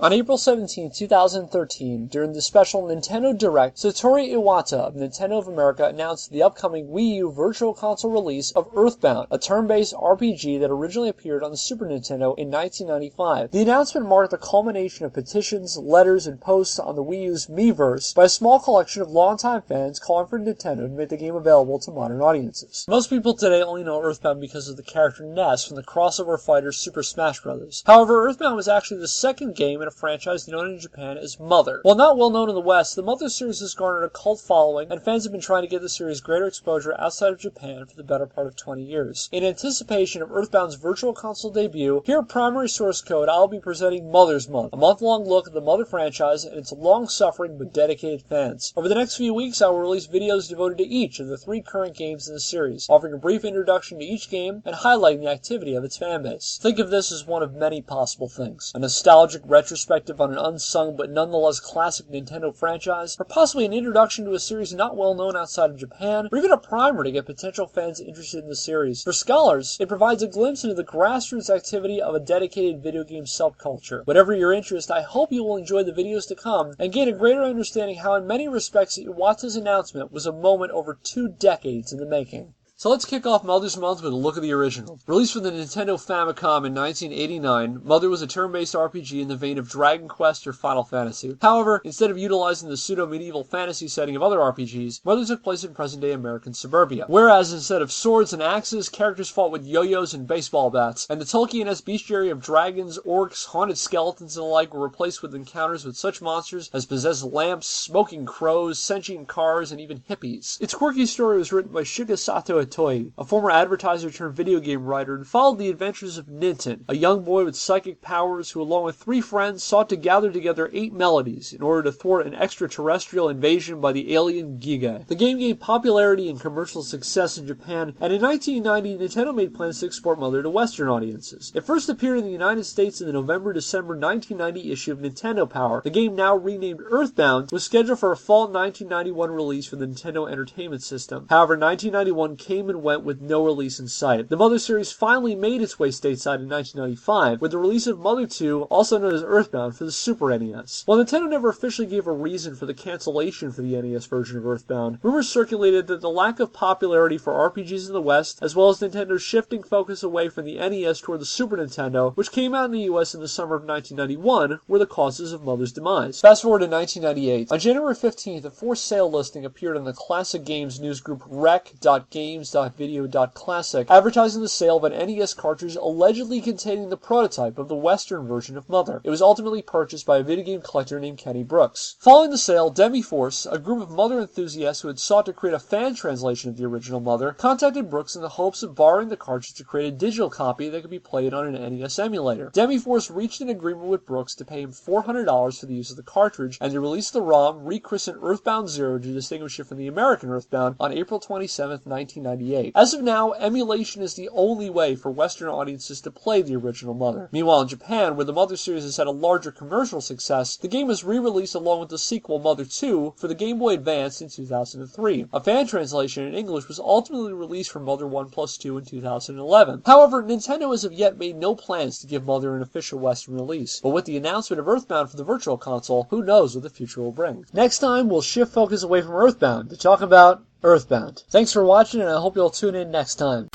On April 17, 2013, during the special Nintendo Direct, Satoru Iwata of Nintendo of America announced the upcoming Wii U Virtual Console release of Earthbound, a turn-based RPG that originally appeared on the Super Nintendo in 1995. The announcement marked the culmination of petitions, letters, and posts on the Wii U's Miiverse by a small collection of longtime fans calling for Nintendo to make the game available to modern audiences. Most people today only know Earthbound because of the character Ness from the crossover fighter Super Smash Bros. However, Earthbound was actually the second game in a franchise known in Japan as Mother. While not well known in the West, the Mother series has garnered a cult following, and fans have been trying to give the series greater exposure outside of Japan for the better part of 20 years. In anticipation of Earthbound's Virtual Console debut, here at Primary Source Code, I'll be presenting Mother's Month, a month-long look at the Mother franchise and its long-suffering but dedicated fans. Over the next few weeks, I will release videos devoted to each of the 3 current games in the series, offering a brief introduction to each game and highlighting the activity of its fanbase. Think of this as one of many possible things: a nostalgic retrospective on an unsung but nonetheless classic Nintendo franchise, or possibly an introduction to a series not well known outside of Japan, or even a primer to get potential fans interested in the series. For scholars, it provides a glimpse into the grassroots activity of a dedicated video game subculture. Whatever your interest, I hope you will enjoy the videos to come and gain a greater understanding how in many respects Iwata's announcement was a moment over 2 decades in the making. So let's kick off Mother's Month with a look at the original. Released for the Nintendo Famicom in 1989, Mother was a turn-based RPG in the vein of Dragon Quest or Final Fantasy. However, instead of utilizing the pseudo-medieval fantasy setting of other RPGs, Mother took place in present-day American suburbia. Whereas instead of swords and axes, characters fought with yo-yos and baseball bats, and the Tolkien-esque bestiary of dragons, orcs, haunted skeletons, and the like were replaced with encounters with such monsters as possessed lamps, smoking crows, sentient cars, and even hippies. Its quirky story was written by Shigesato Itoi, a former advertiser turned video game writer, and followed the adventures of Ninten, a young boy with psychic powers who, along with 3 friends, sought to gather together 8 melodies in order to thwart an extraterrestrial invasion by the alien Giga. The game gained popularity and commercial success in Japan, and in 1990, Nintendo made plans to export Mother to Western audiences. It first appeared in the United States in the November-December 1990 issue of Nintendo Power. The game, now renamed Earthbound, was scheduled for a fall 1991 release for the Nintendo Entertainment System. However, 1991 came and went with no release in sight. The Mother series finally made its way stateside in 1995 with the release of Mother 2, also known as Earthbound, for the Super NES. While Nintendo never officially gave a reason for the cancellation for the NES version of Earthbound, rumors circulated that the lack of popularity for RPGs in the West, as well as Nintendo's shifting focus away from the NES toward the Super Nintendo, which came out in the US in the summer of 1991, were the causes of Mother's demise. Fast forward to 1998. On January 15th, a for sale listing appeared on the Classic Games newsgroup rec.games.video.classic, advertising the sale of an NES cartridge allegedly containing the prototype of the Western version of Mother. It was ultimately purchased by a video game collector named Kenny Brooks. Following the sale, Demi-Force, a group of Mother enthusiasts who had sought to create a fan translation of the original Mother, contacted Brooks in the hopes of borrowing the cartridge to create a digital copy that could be played on an NES emulator. Demi-Force reached an agreement with Brooks to pay him $400 for the use of the cartridge, and to release the ROM, rechristened Earthbound Zero to distinguish it from the American Earthbound, on April 27, 1998. As of now, emulation is the only way for Western audiences to play the original Mother. Meanwhile, in Japan, where the Mother series has had a larger commercial success, the game was re-released along with the sequel Mother 2 for the Game Boy Advance in 2003. A fan translation in English was ultimately released for Mother 1+2 in 2011. However, Nintendo as of yet made no plans to give Mother an official Western release. But with the announcement of Earthbound for the Virtual Console, who knows what the future will bring. Next time, we'll shift focus away from Earthbound to talk about Earthbound. Thanks for watching, and I hope you'll tune in next time.